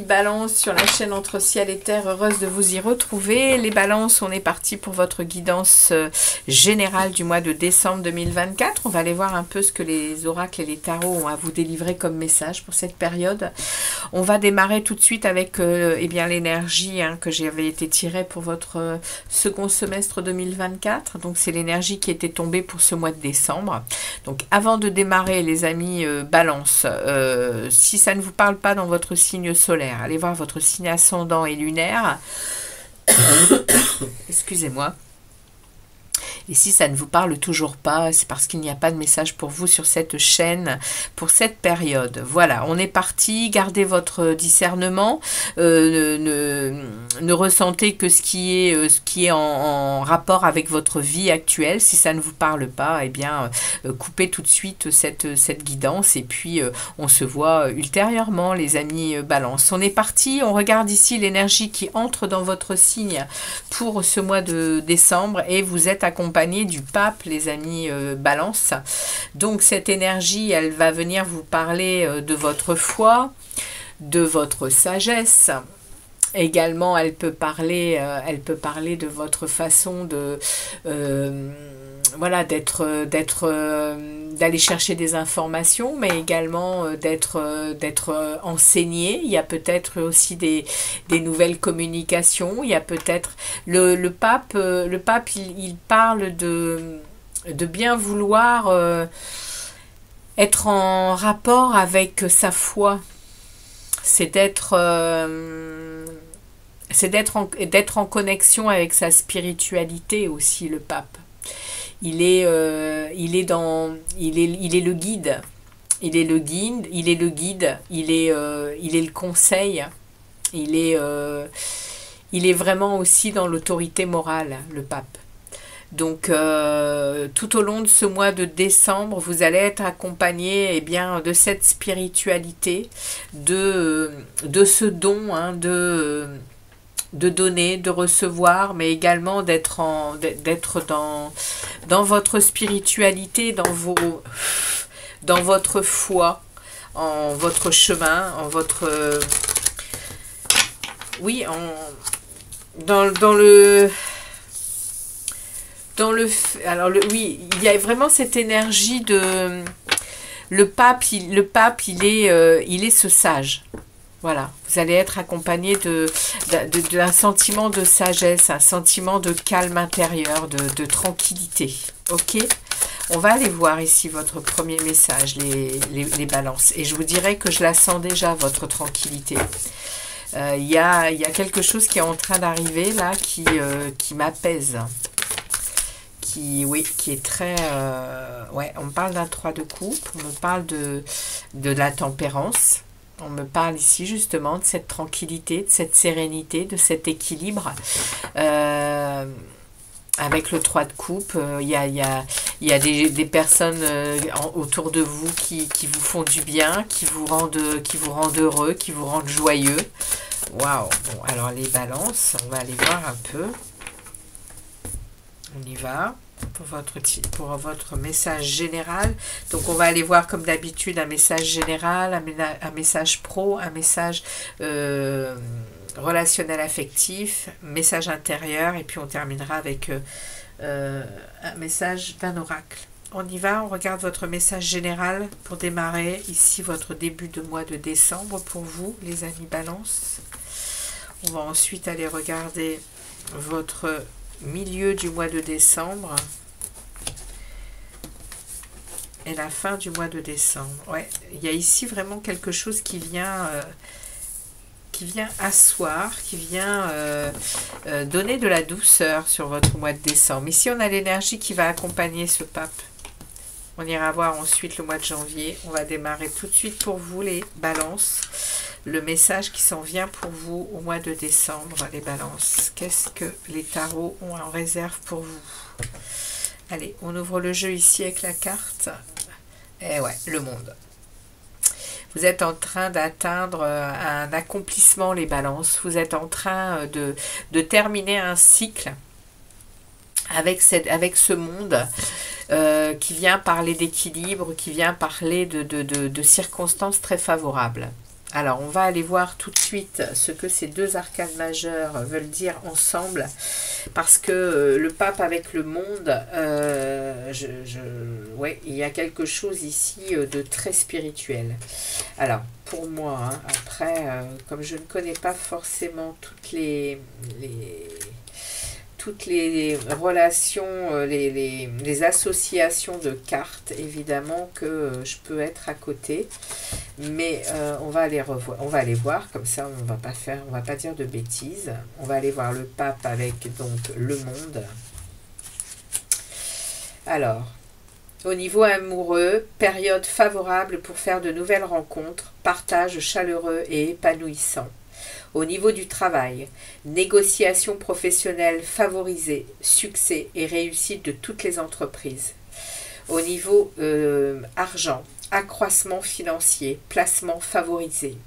Balance sur la chaîne Entre Ciel et Terre, heureuse de vous y retrouver. Les balances, on est parti pour votre guidance générale du mois de décembre 2024. On va aller voir un peu ce que les oracles et les tarots ont à vous délivrer comme message pour cette période. On va démarrer tout de suite avec eh bien l'énergie que j'avais été tirée pour votre second semestre 2024. Donc c'est l'énergie qui était tombée pour ce mois de décembre. Donc avant de démarrer les amis balance, si ça ne vous parle pas dans votre signe solaire, allez voir votre signe ascendant et lunaire. Excusez-moi. Et si ça ne vous parle toujours pas, c'est parce qu'il n'y a pas de message pour vous sur cette chaîne pour cette période. Voilà, on est parti. Gardez votre discernement. Ne ressentez que ce qui est en rapport avec votre vie actuelle. Si ça ne vous parle pas, eh bien, coupez tout de suite cette guidance. Et puis, on se voit ultérieurement, les amis balance. On est parti. On regarde ici l'énergie qui entre dans votre signe pour ce mois de décembre. Et vous êtes accompagné du pape, les amis balance. Donc cette énergie, elle va venir vous parler de votre foi, de votre sagesse. Également, elle peut parler de votre façon de voilà, d'aller chercher des informations, mais également d'être enseigné. Il y a peut-être aussi des nouvelles communications. Il y a peut-être le pape, il parle de bien vouloir être en rapport avec sa foi. C'est d'être en connexion avec sa spiritualité aussi, le pape. Il est le guide. Il est le conseil. Il est vraiment aussi dans l'autorité morale, le pape. Donc, tout au long de ce mois de décembre, vous allez être accompagné eh bien, de cette spiritualité, de ce don, de donner, de recevoir, mais également d'être dans votre spiritualité, dans votre foi, en votre chemin, en votre... oui, oui, il y a vraiment cette énergie de... Le pape, il est ce sage. Voilà, vous allez être accompagné d'un sentiment de sagesse, un sentiment de calme intérieur, de tranquillité. Ok ? On va aller voir ici votre premier message, les balances. Et je vous dirais que je la sens déjà, votre tranquillité. Il y a quelque chose qui est en train d'arriver là, qui m'apaise. Qui est très... ouais, on me parle d'un 3 de coupe, on me parle de la tempérance. On me parle ici justement de cette tranquillité, de cette sérénité, de cet équilibre. Avec le 3 de coupe, il y a des personnes autour de vous qui vous font du bien, qui vous rendent heureux, qui vous rendent joyeux. Waouh! Bon, alors les balances, on va aller voir un peu. On y va. Pour votre message général. Donc on va aller voir comme d'habitude un message général, un message pro, un message relationnel affectif, message intérieur, et puis on terminera avec un message d'un oracle. On y va, on regarde votre message général pour démarrer ici votre début de mois de décembre pour vous, les amis balance. On va ensuite aller regarder votre milieu du mois de décembre et la fin du mois de décembre. Ouais, il y a ici vraiment quelque chose qui vient asseoir, qui vient donner de la douceur sur votre mois de décembre. Ici, on a l'énergie qui va accompagner ce pape. On ira voir ensuite le mois de janvier. On va démarrer tout de suite pour vous, les balances. Le message qui s'en vient pour vous au mois de décembre, les balances. Qu'est-ce que les tarots ont en réserve pour vous? Allez, on ouvre le jeu ici avec la carte. Et ouais, le monde. Vous êtes en train d'atteindre un accomplissement, les balances. Vous êtes en train de terminer un cycle avec ce monde qui vient parler d'équilibre, qui vient parler de circonstances très favorables. Alors, on va aller voir tout de suite ce que ces deux arcanes majeures veulent dire ensemble, parce que le pape avec le monde, ouais, il y a quelque chose ici de très spirituel. Alors, pour moi, hein, après, comme je ne connais pas forcément toutes les relations, les associations de cartes, évidemment que je peux être à côté, mais on va aller voir, comme ça on va pas dire de bêtises. On va aller voir le pape avec donc le monde. Alors, au niveau amoureux, période favorable pour faire de nouvelles rencontres, partage chaleureux et épanouissant. Au niveau du travail, négociation professionnelle favorisée, succès et réussite de toutes les entreprises. Au niveau argent, accroissement financier, placement favorisé.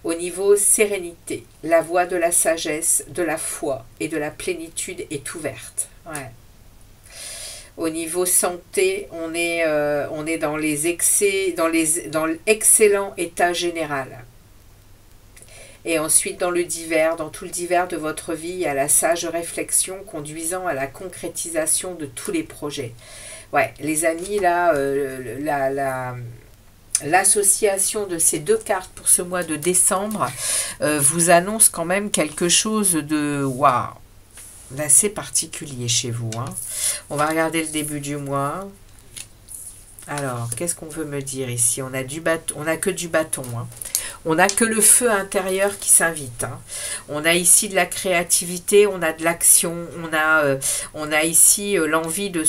Au niveau sérénité, la voie de la sagesse, de la foi et de la plénitude est ouverte. Ouais. Au niveau santé, on est dans les excès, dans l'excellent état général. Et ensuite, dans le divers, dans tout le divers de votre vie, il y a la sage réflexion conduisant à la concrétisation de tous les projets. Ouais, les amis, là, l'association de ces deux cartes pour ce mois de décembre vous annonce quand même quelque chose de waouh, d'assez particulier chez vous. Hein. On va regarder le début du mois. Alors, qu'est-ce qu'on veut me dire ici? On a que du bâton. Hein. On n'a que le feu intérieur qui s'invite. Hein. On a ici de la créativité, on a de l'action, on a ici l'envie de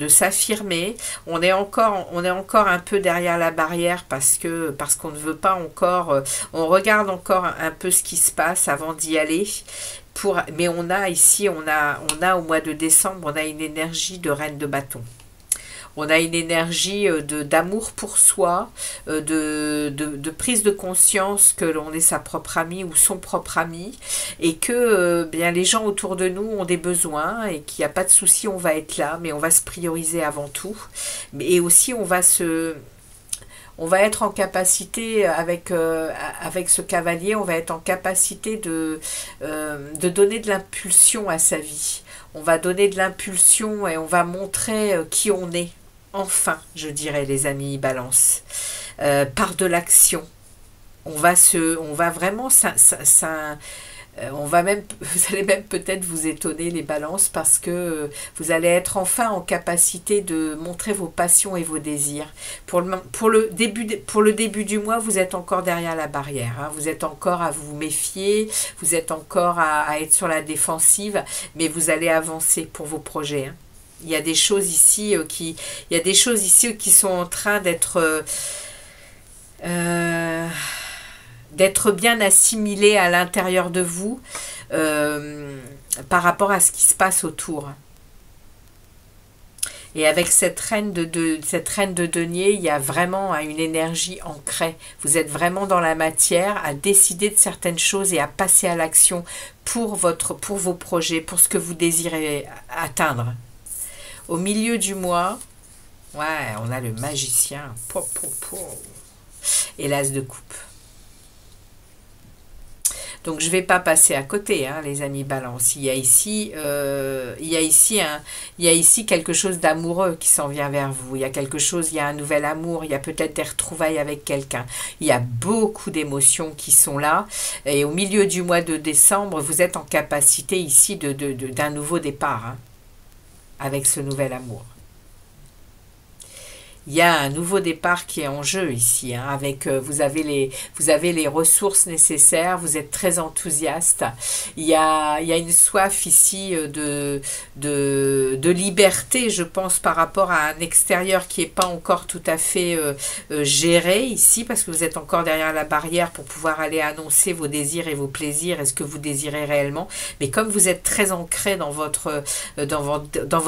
s'affirmer. On est encore un peu derrière la barrière parce qu'on ne veut pas encore. On regarde encore un peu ce qui se passe avant d'y aller. Mais on a ici, on a au mois de décembre, on a une énergie de reine de bâton. On a une énergie d'amour pour soi, de prise de conscience que l'on est sa propre amie ou son propre ami et que bien les gens autour de nous ont des besoins et qu'il n'y a pas de souci, on va être là, mais on va se prioriser avant tout. Et aussi, on va être en capacité, avec ce cavalier, on va être en capacité de donner de l'impulsion à sa vie. On va donner de l'impulsion et on va montrer qui on est. Enfin, je dirais, les amis balance, par de l'action. On va vraiment, vous allez même peut-être vous étonner les balances parce que vous allez être enfin en capacité de montrer vos passions et vos désirs. Pour le début du mois, vous êtes encore derrière la barrière. Hein. Vous êtes encore à vous méfier, vous êtes encore à être sur la défensive, mais vous allez avancer pour vos projets. Hein. Il y a des choses ici qui sont en train d'être bien assimilées à l'intérieur de vous par rapport à ce qui se passe autour. Et avec cette reine de denier, il y a vraiment une énergie ancrée. Vous êtes vraiment dans la matière, à décider de certaines choses et à passer à l'action pour vos projets, pour ce que vous désirez atteindre. Au milieu du mois, ouais, on a le magicien. Et l'as de coupe. Donc, je ne vais pas passer à côté, hein, les amis balance. Il y a ici quelque chose d'amoureux qui s'en vient vers vous. Il y a un nouvel amour. Il y a peut-être des retrouvailles avec quelqu'un. Il y a beaucoup d'émotions qui sont là. Et au milieu du mois de décembre, vous êtes en capacité ici d'un nouveau départ, hein, avec ce nouvel amour. Il y a un nouveau départ qui est en jeu ici, hein, avec vous avez les ressources nécessaires, vous êtes très enthousiaste. Il y a une soif ici de liberté, je pense, par rapport à un extérieur qui n'est pas encore tout à fait géré ici, parce que vous êtes encore derrière la barrière pour pouvoir aller annoncer vos désirs et vos plaisirs et ce que vous désirez réellement. Mais comme vous êtes très ancré dans votre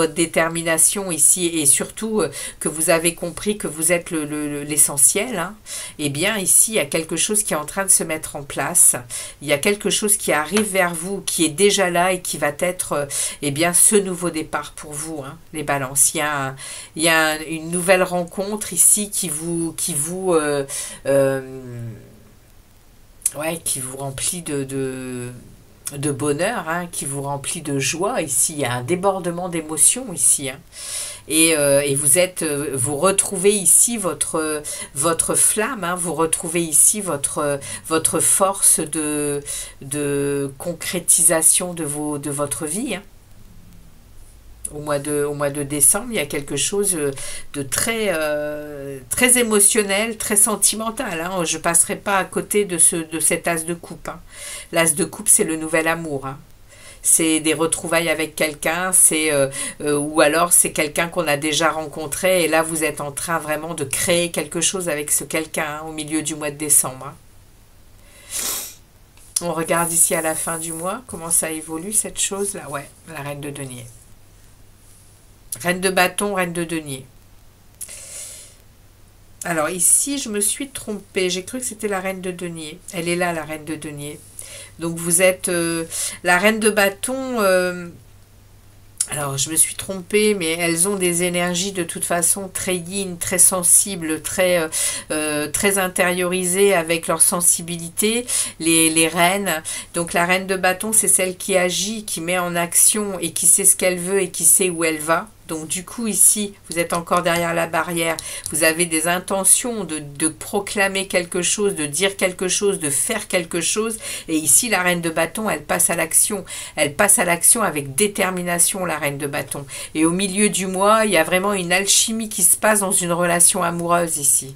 détermination ici, et surtout que vous avez compris que vous êtes l'essentiel, hein, eh bien ici il y a quelque chose qui est en train de se mettre en place, il y a quelque chose qui arrive vers vous, qui est déjà là et qui va être eh bien ce nouveau départ pour vous, hein, les balances. Il y a une nouvelle rencontre ici ouais, qui vous remplit de bonheur, hein, qui vous remplit de joie ici. Il y a un débordement d'émotions ici, hein. Et vous retrouvez ici votre flamme, hein, vous retrouvez ici votre force de concrétisation de votre vie, hein. Au mois de décembre, il y a quelque chose de très émotionnel, très sentimental, hein. Je ne passerai pas à côté de cet as de coupe, hein. L'as de coupe, c'est le nouvel amour, hein. C'est des retrouvailles avec quelqu'un, ou alors c'est quelqu'un qu'on a déjà rencontré, et là vous êtes en train vraiment de créer quelque chose avec ce quelqu'un, hein, au milieu du mois de décembre, hein. On regarde ici à la fin du mois, comment ça évolue cette chose-là. Ouais, la reine de denier. Reine de bâton, reine de denier. Alors ici, je me suis trompée. J'ai cru que c'était la reine de denier. Elle est là, la reine de denier. Donc vous êtes la reine de bâton. Alors je me suis trompée, mais elles ont des énergies de toute façon très yin, très sensibles, très intériorisées avec leur sensibilité, les reines. Donc la reine de bâton, c'est celle qui agit, qui met en action et qui sait ce qu'elle veut et qui sait où elle va. Donc du coup ici, vous êtes encore derrière la barrière, vous avez des intentions de proclamer quelque chose, de dire quelque chose, de faire quelque chose. Et ici, la reine de bâton, elle passe à l'action. Elle passe à l'action avec détermination, la reine de bâton. Et au milieu du mois, il y a vraiment une alchimie qui se passe dans une relation amoureuse ici.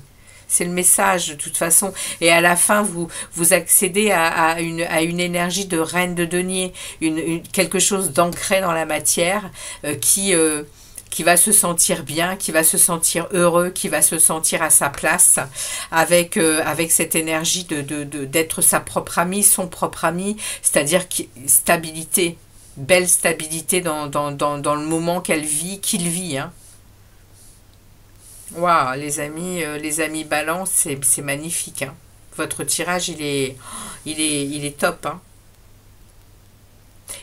C'est le message de toute façon. Et à la fin, vous accédez à une énergie de reine de denier, quelque chose d'ancré dans la matière qui va se sentir bien, qui va se sentir heureux, qui va se sentir à sa place avec cette énergie d'être sa propre amie, son propre ami, c'est-à-dire stabilité, belle stabilité dans le moment qu'il vit, hein. Waouh, les amis balance, c'est magnifique, hein. Votre tirage, il est top, hein.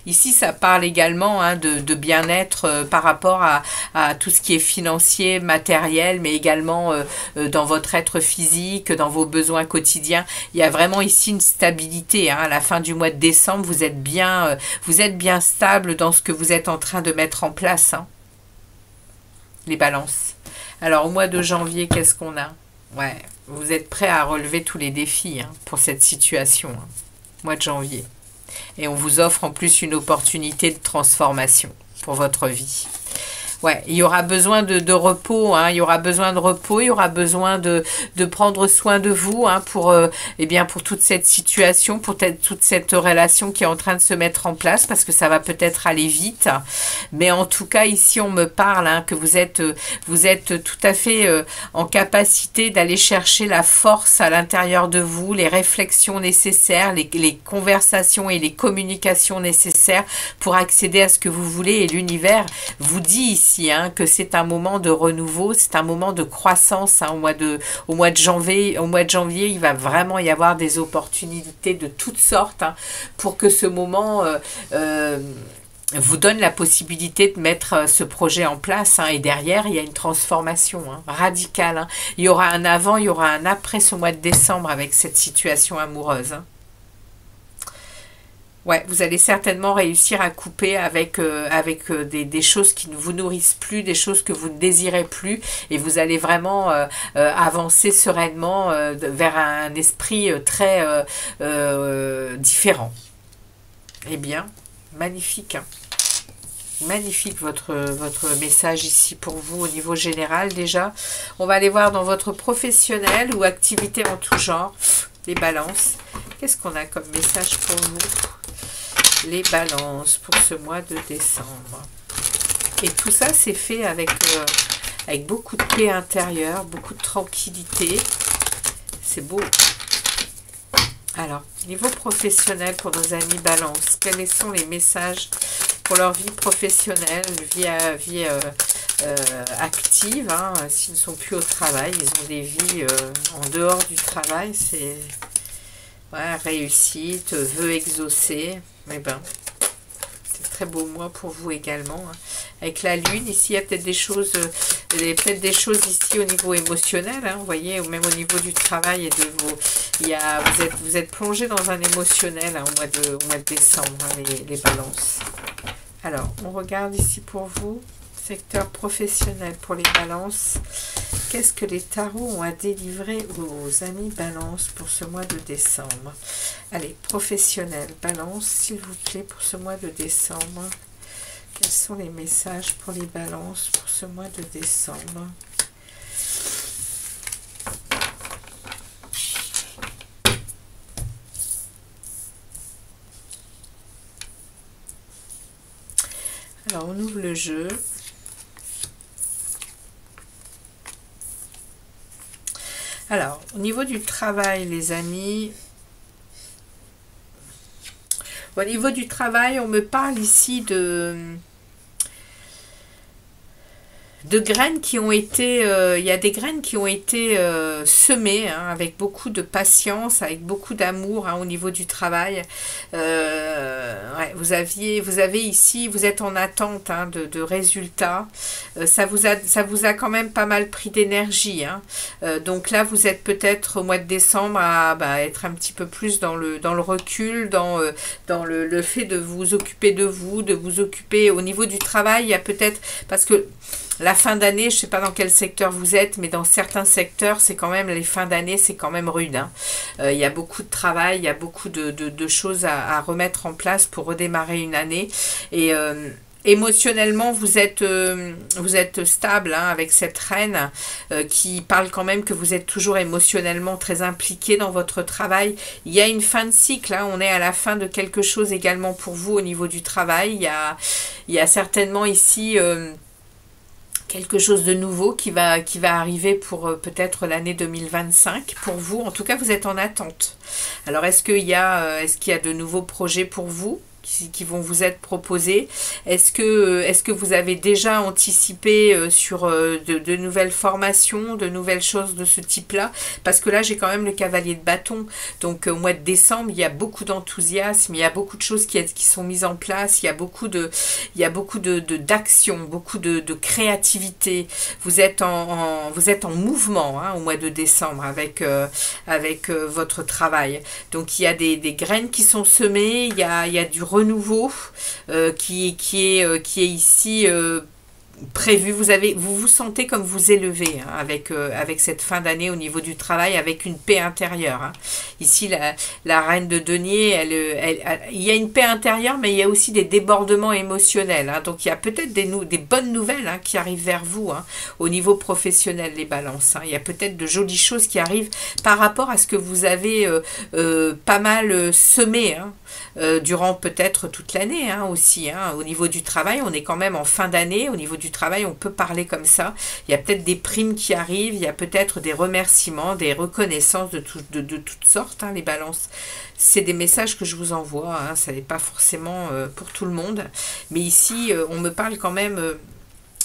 Ici, ça parle également, hein, de bien-être par rapport à tout ce qui est financier, matériel, mais également dans votre être physique, dans vos besoins quotidiens. Il y a vraiment ici une stabilité, hein. À la fin du mois de décembre, vous êtes bien stable dans ce que vous êtes en train de mettre en place, hein, les balances. Alors, au mois de janvier, qu'est-ce qu'on a? Ouais, vous êtes prêts à relever tous les défis, hein, pour cette situation, hein. Mois de janvier. Et on vous offre en plus une opportunité de transformation pour votre vie. Ouais, il y aura besoin de repos, hein, il y aura besoin de repos, il y aura besoin de prendre soin de vous, hein, pour toute cette situation, pour toute cette relation qui est en train de se mettre en place, parce que ça va peut-être aller vite. Mais en tout cas, ici, on me parle, hein, que vous êtes tout à fait en capacité d'aller chercher la force à l'intérieur de vous, les réflexions nécessaires, les conversations et les communications nécessaires pour accéder à ce que vous voulez. Et l'univers vous dit ici, hein, que c'est un moment de renouveau, c'est un moment de croissance, hein, au mois de janvier, il va vraiment y avoir des opportunités de toutes sortes, hein, pour que ce moment vous donne la possibilité de mettre ce projet en place, hein, et derrière, il y a une transformation, hein, radicale, hein. Il y aura un avant, il y aura un après ce mois de décembre avec cette situation amoureuse, hein. Ouais, vous allez certainement réussir à couper avec des choses qui ne vous nourrissent plus, des choses que vous ne désirez plus, et vous allez vraiment avancer sereinement vers un esprit très différent. Eh bien, magnifique, hein. Magnifique votre message ici pour vous au niveau général déjà. On va aller voir dans votre professionnel ou activité en tout genre. Les balances. Qu'est-ce qu'on a comme message pour vous? Les balances pour ce mois de décembre. Et tout ça, c'est fait avec beaucoup de paix intérieure, beaucoup de tranquillité. C'est beau. Alors, niveau professionnel pour nos amis balance, quels sont les messages pour leur vie professionnelle, vie active, hein, s'ils ne sont plus au travail, ils ont des vies en dehors du travail, c'est ouais, réussite, vœux exaucés, mais ben, c'est un très beau mois pour vous également, hein. Avec la lune, ici, il y a peut-être des choses, ici au niveau émotionnel, hein, vous voyez, ou même au niveau du travail et de vos... vous êtes plongé dans un émotionnel, hein, au mois de décembre, hein, les balances. Alors, on regarde ici pour vous, secteur professionnel pour les balances. Qu'est-ce que les tarots ont à délivrer aux amis balance pour ce mois de décembre? Allez, professionnel, balance, s'il vous plaît, pour ce mois de décembre. Quels sont les messages pour les balances pour ce mois de décembre? Alors, on ouvre le jeu. Alors, au niveau du travail, les amis, au niveau du travail, on me parle ici de graines qui ont été, il y a des graines qui ont été semées, hein, avec beaucoup de patience, avec beaucoup d'amour, hein, au niveau du travail. Ouais, vous avez ici, vous êtes en attente, hein, de résultats. Ça vous a quand même pas mal pris d'énergie, hein. Donc là, vous êtes peut-être au mois de décembre à être un petit peu plus dans le recul, dans le fait de vous occuper de vous occuper au niveau du travail. Il y a peut-être, parce que la fin d'année, je ne sais pas dans quel secteur vous êtes, mais dans certains secteurs, c'est quand même les fins d'année, c'est quand même rude, hein. Il y a beaucoup de travail, il y a beaucoup de choses à remettre en place pour redémarrer une année. Et émotionnellement, vous êtes stable, hein, avec cette reine qui parle quand même que vous êtes toujours émotionnellement très impliqué dans votre travail. Il y a une fin de cycle, hein, on est à la fin de quelque chose également pour vous au niveau du travail. Il y a certainement ici... quelque chose de nouveau qui va arriver pour peut-être l'année 2025 pour vous. En tout cas, vous êtes en attente. Alors, est-ce qu'il y a de nouveaux projets pour vous qui vont vous être proposés? Est-ce que vous avez déjà anticipé sur de nouvelles formations, de nouvelles choses de ce type-là? Parce que là, j'ai quand même le cavalier de bâton. Donc, au mois de décembre, il y a beaucoup d'enthousiasme, il y a beaucoup de choses qui sont mises en place, il y a beaucoup d'action, beaucoup de créativité. Vous êtes en mouvement, hein, au mois de décembre avec votre travail. Donc, il y a des graines qui sont semées, il y a du renouveau qui est ici prévu. Vous vous sentez comme vous élevez, hein, avec cette fin d'année au niveau du travail, avec une paix intérieure, hein. Ici, la reine de denier, il y a une paix intérieure, mais il y a aussi des débordements émotionnels, hein. Donc, il y a peut-être des bonnes nouvelles, hein, qui arrivent vers vous, hein, au niveau professionnel, les balances, hein. Il y a peut-être de jolies choses qui arrivent par rapport à ce que vous avez pas mal semé, hein, durant peut-être toute l'année, hein, aussi, hein. Au niveau du travail, on est quand même en fin d'année. Au niveau du travail, on peut parler comme ça. Il y a peut-être des primes qui arrivent, il y a peut-être des remerciements, des reconnaissances de toutes sortes, hein, les balances. C'est des messages que je vous envoie, hein, ça n'est pas forcément pour tout le monde. Mais ici, on me parle quand même...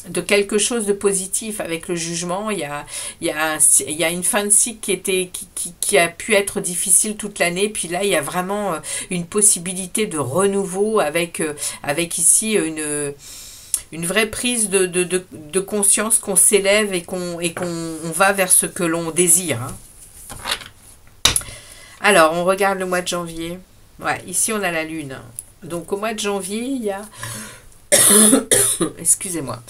de quelque chose de positif avec le jugement. Il y a une fin de cycle qui a pu être difficile toute l'année, puis là il y a vraiment une possibilité de renouveau avec ici une vraie prise de conscience qu'on s'élève et qu'on va vers ce que l'on désire, hein. Alors on regarde le mois de janvier. Ouais, ici on a la lune, donc au mois de janvier il y a excusez-moi.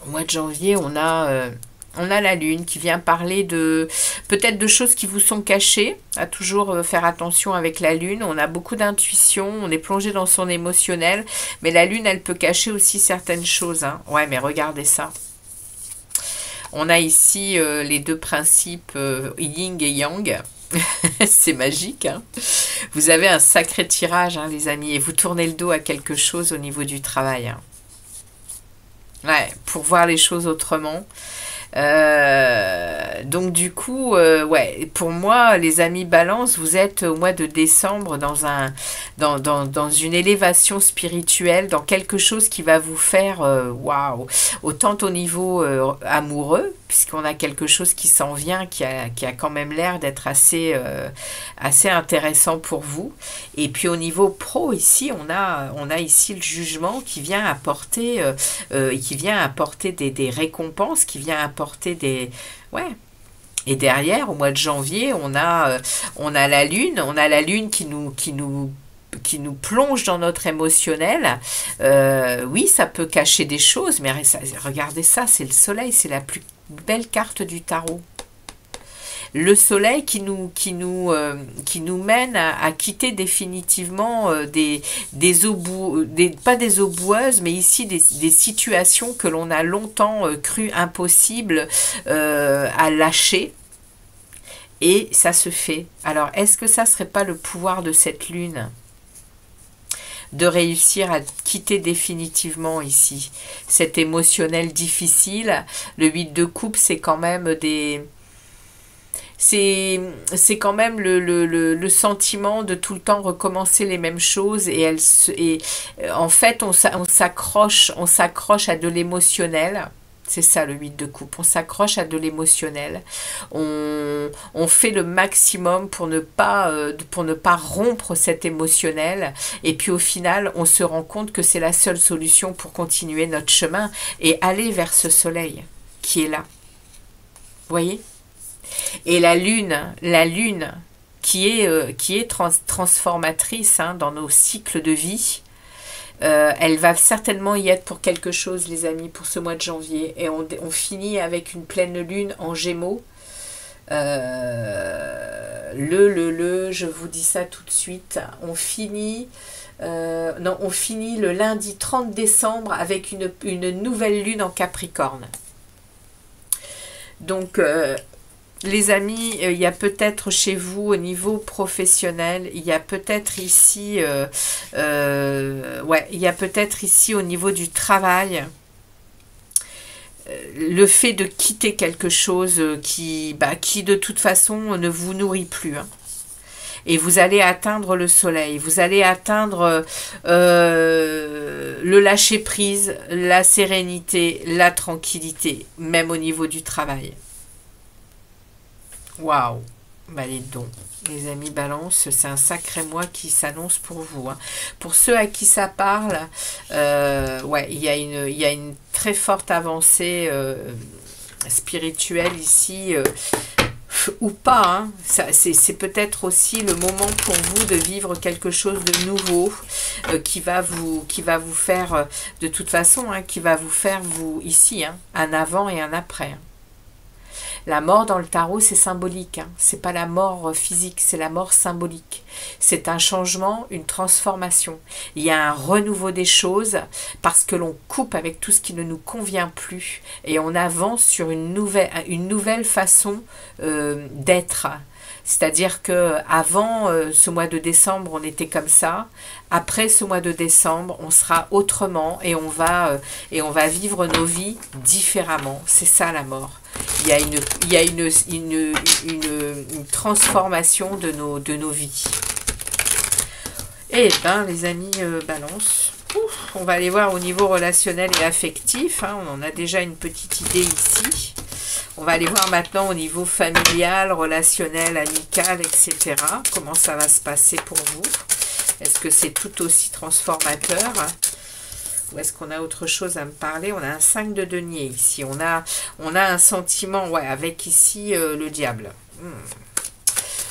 Au mois de janvier, on a On a la lune qui vient parler de peut-être de choses qui vous sont cachées, à toujours faire attention avec la lune. On a beaucoup d'intuition, on est plongé dans son émotionnel, mais la lune, elle peut cacher aussi certaines choses, hein. Ouais, mais regardez ça. On a ici les deux principes yin et yang. C'est magique, hein. Vous avez un sacré tirage, hein, les amis, et vous tournez le dos à quelque chose au niveau du travail, hein. Ouais, pour voir les choses autrement. Donc du coup, ouais, pour moi, les amis Balance, vous êtes au mois de décembre dans une élévation spirituelle, dans quelque chose qui va vous faire waouh, autant au niveau amoureux, puisqu'on a quelque chose qui s'en vient, qui a quand même l'air d'être assez intéressant pour vous. Et puis au niveau pro, ici, on a ici le jugement qui vient apporter des récompenses, qui vient apporter des... Ouais. Et derrière, au mois de janvier, on a la lune qui nous plonge dans notre émotionnel. Oui, ça peut cacher des choses, mais regardez ça, c'est le soleil, c'est la plus belle carte du tarot. Le soleil qui nous mène à quitter définitivement pas des eaux boueuses, mais ici des situations que l'on a longtemps cru impossibles à lâcher. Et ça se fait. Alors, est-ce que ça serait pas le pouvoir de cette lune de réussir à quitter définitivement ici cet émotionnel difficile? Le 8 de coupe, c'est quand même c'est quand même le sentiment de tout le temps recommencer les mêmes choses, et en fait on s'accroche à de l'émotionnel. C'est ça le 8 de coupe, on s'accroche à de l'émotionnel, on fait le maximum pour ne pas rompre cet émotionnel, et puis au final on se rend compte que c'est la seule solution pour continuer notre chemin et aller vers ce soleil qui est là. Vous voyez? Et la lune qui est transformatrice, hein, dans nos cycles de vie, elle va certainement y être pour quelque chose, les amis, pour ce mois de janvier. Et on finit avec une pleine lune en Gémeaux. Je vous dis ça tout de suite. On finit le lundi 30 décembre avec une nouvelle lune en Capricorne. Donc, les amis, il y a peut-être chez vous au niveau professionnel, il y a peut-être ici, il y a peut-être ici au niveau du travail, le fait de quitter quelque chose qui de toute façon ne vous nourrit plus, hein. Et vous allez atteindre le soleil, vous allez atteindre le lâcher-prise, la sérénité, la tranquillité, même au niveau du travail. Waouh, bah les dons, les amis Balance, c'est un sacré mois qui s'annonce pour vous, hein. Pour ceux à qui ça parle, ouais, il y a une très forte avancée spirituelle ici, ou pas, hein. C'est peut-être aussi le moment pour vous de vivre quelque chose de nouveau, qui va vous faire, de toute façon, hein, qui va vous faire, vous, ici, hein, un avant et un après, hein. La mort dans le tarot, c'est symbolique, hein. C'est pas la mort physique, c'est la mort symbolique. C'est un changement, une transformation. Il y a un renouveau des choses parce que l'on coupe avec tout ce qui ne nous convient plus et on avance sur une nouvelle façon d'être. C'est-à-dire que avant ce mois de décembre, on était comme ça. Après ce mois de décembre, on sera autrement et on va vivre nos vies différemment. C'est ça la mort. Il y a une transformation de nos vies. Et ben les amis Balance, on va aller voir au niveau relationnel et affectif, hein. On en a déjà une petite idée ici. On va aller voir maintenant au niveau familial, relationnel, amical, etc. Comment ça va se passer pour vous? Est-ce que c'est tout aussi transformateur? Ou est-ce qu'on a autre chose à me parler? On a un 5 de denier ici. On a un sentiment, ouais, avec ici le diable.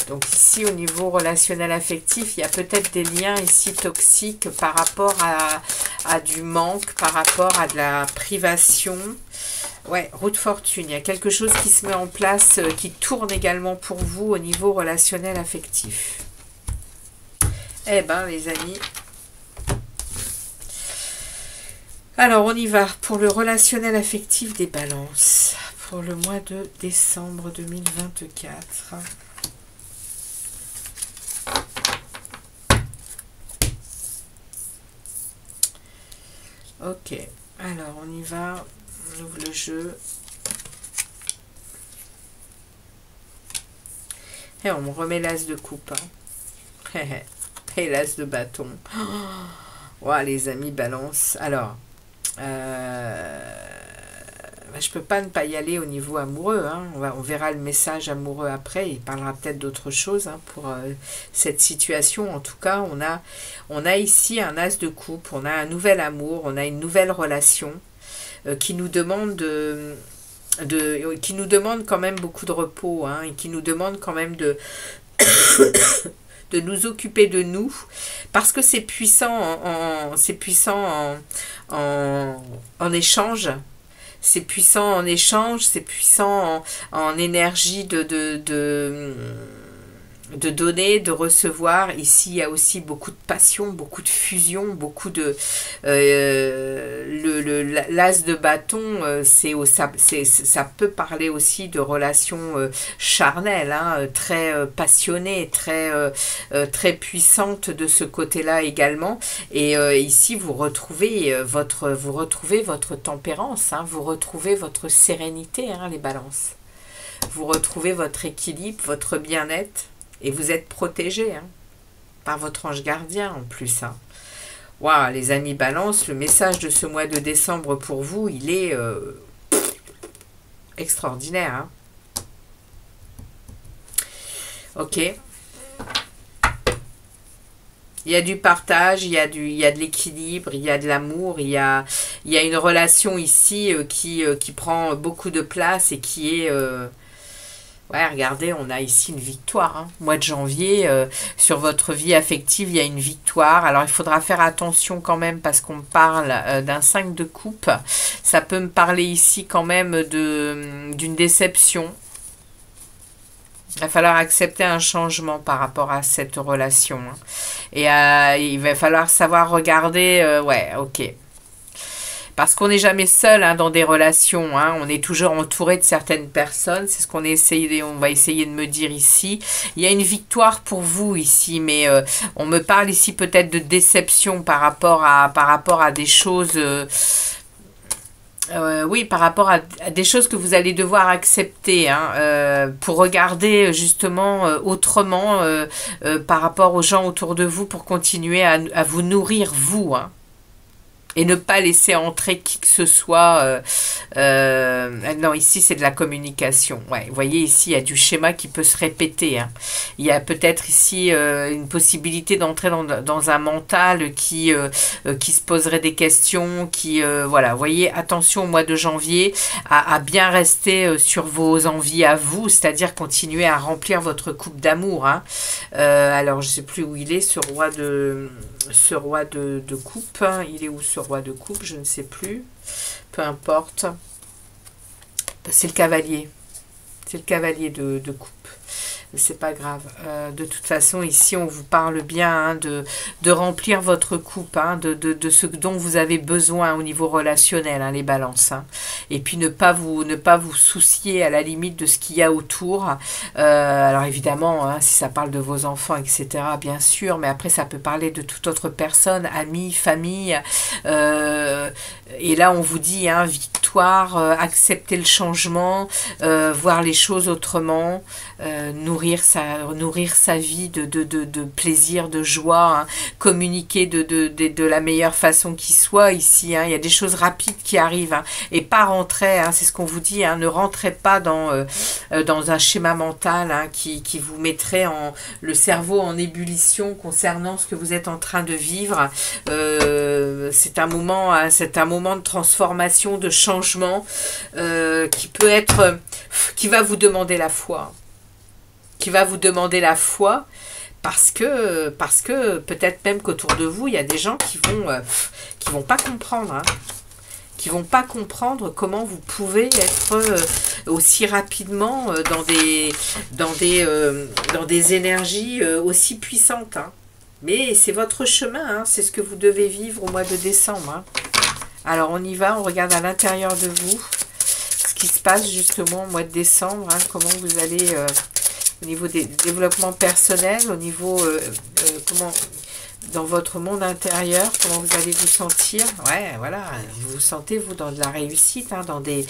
Donc ici, au niveau relationnel affectif, il y a peut-être des liens ici toxiques par rapport à du manque, par rapport à de la privation. Ouais, roue de fortune. Il y a quelque chose qui se met en place, qui tourne également pour vous au niveau relationnel affectif. Eh ben, les amis. Alors, on y va pour le relationnel affectif des balances. Pour le mois de décembre 2024. Ok. Alors, on y va. On ouvre le jeu. Et on me remet l'as de coupe. Hein. Et l'as de bâton. Oh, les amis, balance. Alors, je peux pas ne pas y aller au niveau amoureux. Hein. On verra le message amoureux après. Il parlera peut-être d'autre chose hein, pour cette situation. En tout cas, on a ici un as de coupe. On a un nouvel amour. On a une nouvelle relation qui nous demande qui nous demande quand même beaucoup de repos hein, et qui nous demande quand même de de nous occuper de nous parce que c'est puissant en échange. C'est puissant en échange, c'est puissant en énergie de donner, de recevoir. Ici, il y a aussi beaucoup de passion, beaucoup de fusion, beaucoup de... l'as de bâton, ça peut parler aussi de relations charnelles, hein, très passionnées, très puissantes de ce côté-là également. Et ici, vous retrouvez votre tempérance, hein, vous retrouvez votre sérénité, hein, les balances. Vous retrouvez votre équilibre, votre bien-être. Et vous êtes protégés hein, par votre ange gardien en plus. Hein. Waouh, les amis balance, le message de ce mois de décembre pour vous, il est extraordinaire. Hein. Ok. Il y a du partage, il y a de l'équilibre, il y a de l'amour, il y a une relation ici qui prend beaucoup de place et qui est... Ouais, regardez, on a ici une victoire. Hein. Mois de janvier, sur votre vie affective, il y a une victoire. Alors, il faudra faire attention quand même parce qu'on parle d'un 5 de coupe. Ça peut me parler ici quand même d'une déception. Il va falloir accepter un changement par rapport à cette relation. Hein. Et il va falloir savoir regarder... ouais, ok. Parce qu'on n'est jamais seul hein, dans des relations, hein. On est toujours entouré de certaines personnes, c'est ce qu'on va essayer de me dire ici. Il y a une victoire pour vous ici, mais on me parle ici peut-être de déception par rapport à des choses... oui, par rapport à des choses que vous allez devoir accepter hein, pour regarder justement autrement par rapport aux gens autour de vous pour continuer à vous nourrir vous, hein. Et ne pas laisser entrer qui que ce soit. Non, ici, c'est de la communication. Ouais, vous voyez, ici, il y a du schéma qui peut se répéter. Hein. Il y a peut-être ici une possibilité d'entrer dans un mental qui se poserait des questions. Voilà, vous voyez, attention au mois de janvier à bien rester sur vos envies à vous, c'est-à-dire continuer à remplir votre coupe d'amour. Hein. Alors, je ne sais plus où il est, ce roi de coupe. Hein. Il est où ce roi de coupe, je ne sais plus, peu importe, c'est le cavalier de coupe, c'est pas grave, de toute façon ici on vous parle bien hein, de remplir votre coupe, hein, de ce dont vous avez besoin au niveau relationnel, hein, les balances, hein. Et puis ne pas vous soucier à la limite de ce qu'il y a autour, alors évidemment hein, si ça parle de vos enfants etc bien sûr, mais après ça peut parler de toute autre personne, amis, famille, et là on vous dit hein, victoire, accepter le changement, voir les choses autrement, nourrir sa vie de plaisir, de joie, hein, communiquer de la meilleure façon qui soit ici. Hein, il y a des choses rapides qui arrivent hein, et pas rentrer, hein, c'est ce qu'on vous dit, hein, ne rentrez pas dans un schéma mental hein, qui vous mettrait le cerveau en ébullition concernant ce que vous êtes en train de vivre. C'est un moment de transformation, de changement qui va vous demander la foi. Parce que peut-être même qu'autour de vous, il y a des gens qui vont pas comprendre, hein, qui vont pas comprendre comment vous pouvez être aussi rapidement dans des énergies aussi puissantes. Hein. Mais c'est votre chemin, hein, c'est ce que vous devez vivre au mois de décembre. Hein. Alors on y va, on regarde à l'intérieur de vous ce qui se passe justement au mois de décembre, hein, comment vous allez au niveau des développements personnels, au niveau comment dans votre monde intérieur, comment vous allez vous sentir. Ouais, voilà, vous vous sentez vous dans de la réussite, hein, dans des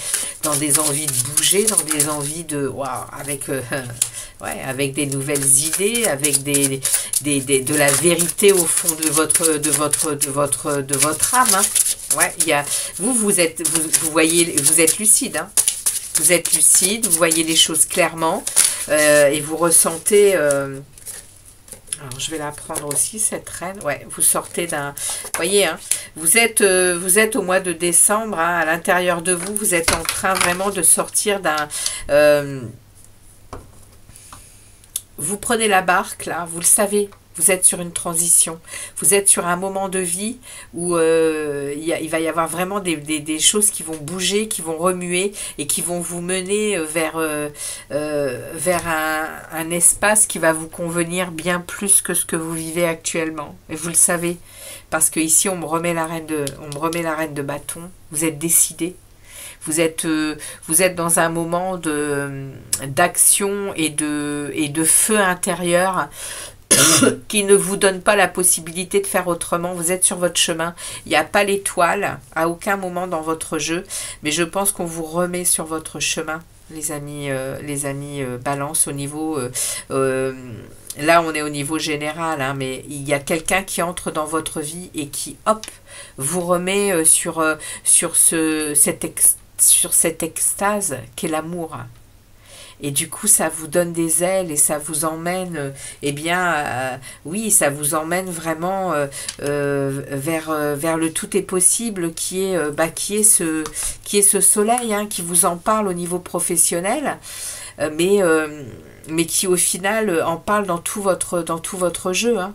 envies de bouger, dans des envies de waouh, avec ouais, avec des nouvelles idées, avec de la vérité au fond de votre âme. Hein. Ouais, vous êtes lucide, hein. Vous êtes lucide, vous voyez les choses clairement et vous ressentez. Alors je vais la prendre aussi cette reine. Ouais, vous sortez d'un. Voyez, hein, vous êtes au mois de décembre, hein, à l'intérieur de vous, vous êtes en train vraiment de sortir d'un. Vous prenez la barque là, vous le savez. Vous êtes sur une transition, vous êtes sur un moment de vie où il va y avoir vraiment des choses qui vont bouger, qui vont remuer et qui vont vous mener vers un espace qui va vous convenir bien plus que ce que vous vivez actuellement. Et vous le savez, parce que ici on me remet la reine de bâton, vous êtes décidé. Vous êtes dans un moment d'action et de feu intérieur qui ne vous donne pas la possibilité de faire autrement. Vous êtes sur votre chemin. Il n'y a pas l'étoile à aucun moment dans votre jeu, mais je pense qu'on vous remet sur votre chemin, les amis Balance, au niveau... là, on est au niveau général, hein, mais il y a quelqu'un qui entre dans votre vie et qui, hop, vous remet sur cette extase qu'est l'amour. Et du coup, ça vous donne des ailes et ça vous emmène, oui, ça vous emmène vraiment vers le tout est possible qui est ce soleil, hein, qui vous en parle au niveau professionnel, mais qui au final en parle dans tout votre jeu. Hein.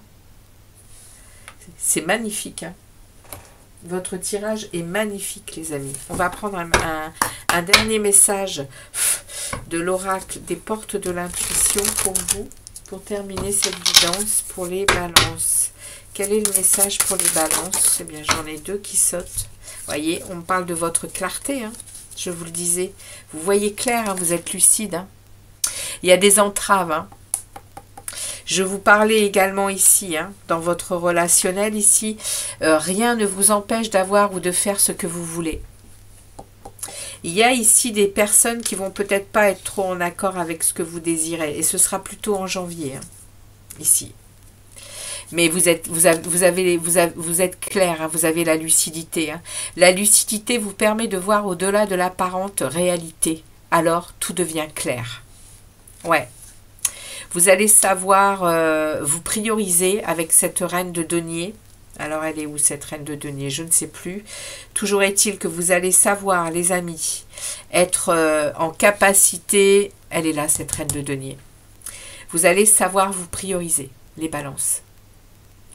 C'est magnifique. Hein. Votre tirage est magnifique, les amis. On va prendre un dernier message de l'oracle des portes de l'intuition pour vous, pour terminer cette guidance pour les balances. Quel est le message pour les balances? Eh bien, j'en ai deux qui sautent. Voyez, on me parle de votre clarté, hein, je vous le disais. Vous voyez clair, hein, vous êtes lucide. Hein. Il y a des entraves, hein. Je vous parlais également ici, hein, dans votre relationnel ici, rien ne vous empêche d'avoir ou de faire ce que vous voulez. Il y a ici des personnes qui vont peut-être pas être trop en accord avec ce que vous désirez, et ce sera plutôt en janvier, hein, ici. Mais vous êtes clair, hein, vous avez la lucidité. Hein. La lucidité vous permet de voir au-delà de l'apparente réalité. Alors, tout devient clair. Ouais. Vous allez savoir vous prioriser avec cette reine de denier. Alors, elle est où cette reine de denier? Je ne sais plus. Toujours est-il que vous allez savoir, les amis, être en capacité... Elle est là, cette reine de denier. Vous allez savoir vous prioriser, les balances.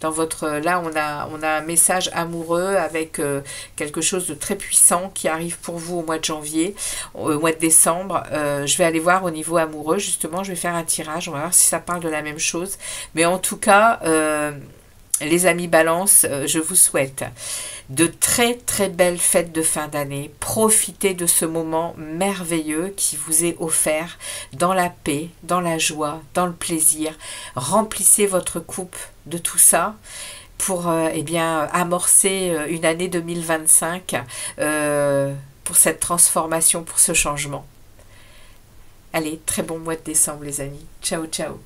Dans votre, là, on a un message amoureux avec quelque chose de très puissant qui arrive pour vous au mois de janvier, au mois de décembre. Je vais aller voir au niveau amoureux, justement, je vais faire un tirage, on va voir si ça parle de la même chose. Mais en tout cas, les amis Balance, je vous souhaite de très très belles fêtes de fin d'année. Profitez de ce moment merveilleux qui vous est offert dans la paix, dans la joie, dans le plaisir. Remplissez votre coupe de tout ça pour amorcer une année 2025 pour cette transformation, pour ce changement. Allez, très bon mois de décembre les amis. Ciao, ciao.